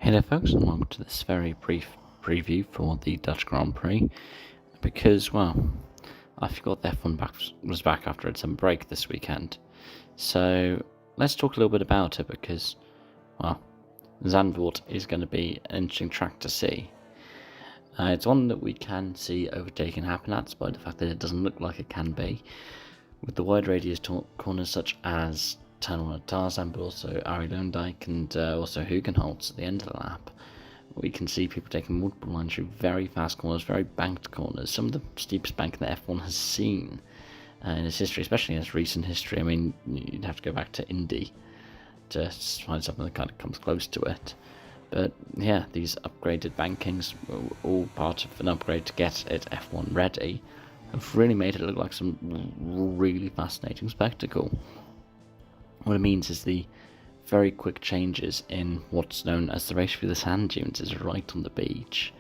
Hey there folks, and welcome to this very brief preview for the Dutch Grand Prix, because, well, I forgot the F1 was back after its summer break this weekend. So let's talk a little bit about it, because, well, Zandvoort is going to be an interesting track to see. It's one that we can see overtaking happen at, despite the fact that it doesn't look like it can be, with the wide radius corners such as Turn 1 at Tarzan, but also Arie Luijendijk and also Hugenholtz at the end of the lap. We can see people taking multiple lines through very fast corners, very banked corners, some of the steepest banking that F1 has seen in its history, especially in its recent history. I mean, you'd have to go back to Indy to find something that kind of comes close to it. But yeah, these upgraded bankings, all part of an upgrade to get it F1 ready, have really made it look like some really fascinating spectacle. What it means is the very quick changes in what's known as the race through the sand dunes is right on the beach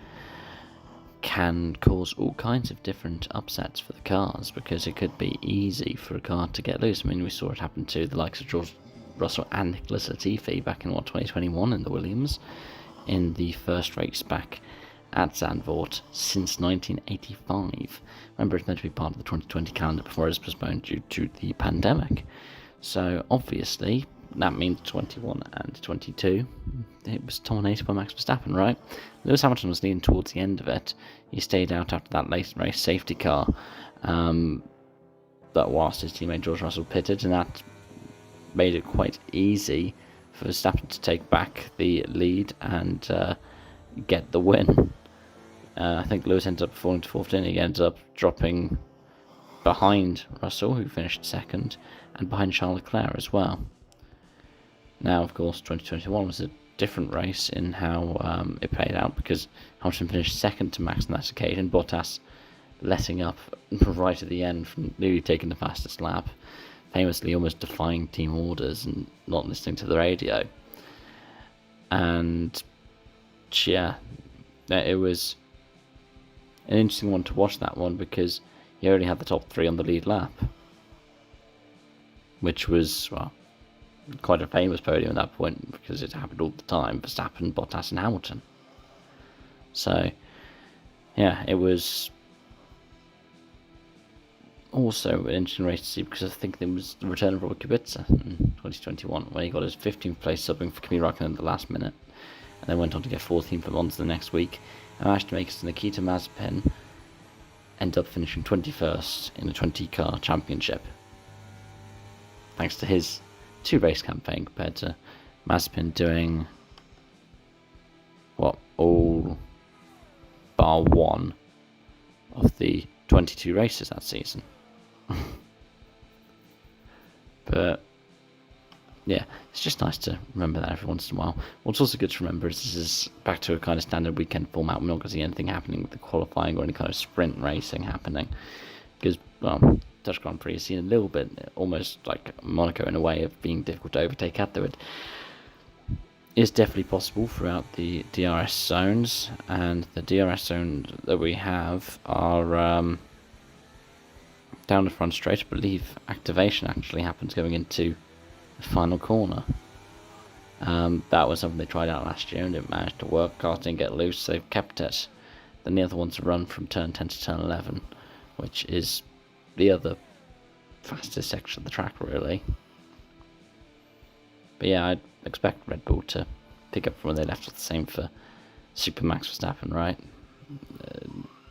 can cause all kinds of different upsets for the cars, because it could be easy for a car to get loose. I mean, we saw it happen to the likes of George Russell and Nicholas Latifi back in 2021 in the Williams, in the first race back at Zandvoort since 1985. Remember, it's meant to be part of the 2020 calendar before it was postponed due to the pandemic. So obviously that means 21 and 22 it was dominated by Max Verstappen, right? Lewis Hamilton was leading towards the end of it. He stayed out after that late race safety car, but whilst his teammate George Russell pitted, and that made it quite easy for Verstappen to take back the lead and get the win. I think Lewis ended up falling to 4th, and he ended up dropping behind Russell, who finished second, and behind Charles Leclerc as well. Now, of course, 2021 was a different race in how it played out, because Hamilton finished second to Max on that occasion, Bottas letting up right at the end from nearly taking the fastest lap, famously almost defying team orders and not listening to the radio. And yeah, it was an interesting one to watch, that one, because he only had the top 3 on the lead lap, which was, well, quite a famous podium at that point, because it happened all the time: Verstappen, Bottas and Hamilton. So yeah, it was also an interesting race to see, because I think there was the return of Robert Kubica in 2021, when he got his 15th place subbing for Kimi Räikkönen at the last minute, and then went on to get 14th for Monza the next week, and managed to make it to Nikita Mazepin end up finishing 21st in the 20-car championship, thanks to his 2-race campaign, compared to Mazepin doing, what, all bar 1 of the 22 races that season. But yeah, it's just nice to remember that every once in a while. What's also good to remember is this is back to a kind of standard weekend format. We're not going to see anything happening with the qualifying or any kind of sprint racing happening, because, well, Dutch Grand Prix has seen a little bit, almost like Monaco in a way, of being difficult to overtake at, though it is definitely possible throughout the DRS zones, and the DRS zones that we have are down the front straight. I believe activation actually happens going into the final corner. That was something they tried out last year and it managed to work. Cars didn't get loose, so they've kept it. Then the other one's a run from turn 10 to turn 11, which is the other fastest section of the track, really. But yeah, I'd expect Red Bull to pick up from where they left off. The same for Super Max Verstappen, right?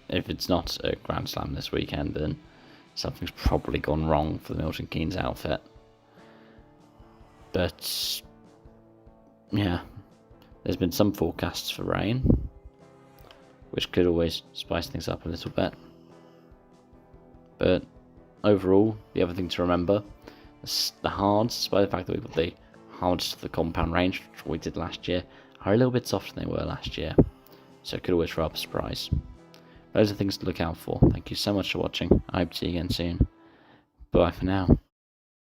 If it's not a Grand Slam this weekend, then something's probably gone wrong for the Milton Keynes outfit. But yeah, there's been some forecasts for rain, which could always spice things up a little bit. But overall, the other thing to remember is the hards, despite the fact that we've got the hards to the compound range, which we did last year, are a little bit softer than they were last year. So it could always throw up a surprise. Those are things to look out for. Thank you so much for watching. I hope to see you again soon. Bye for now.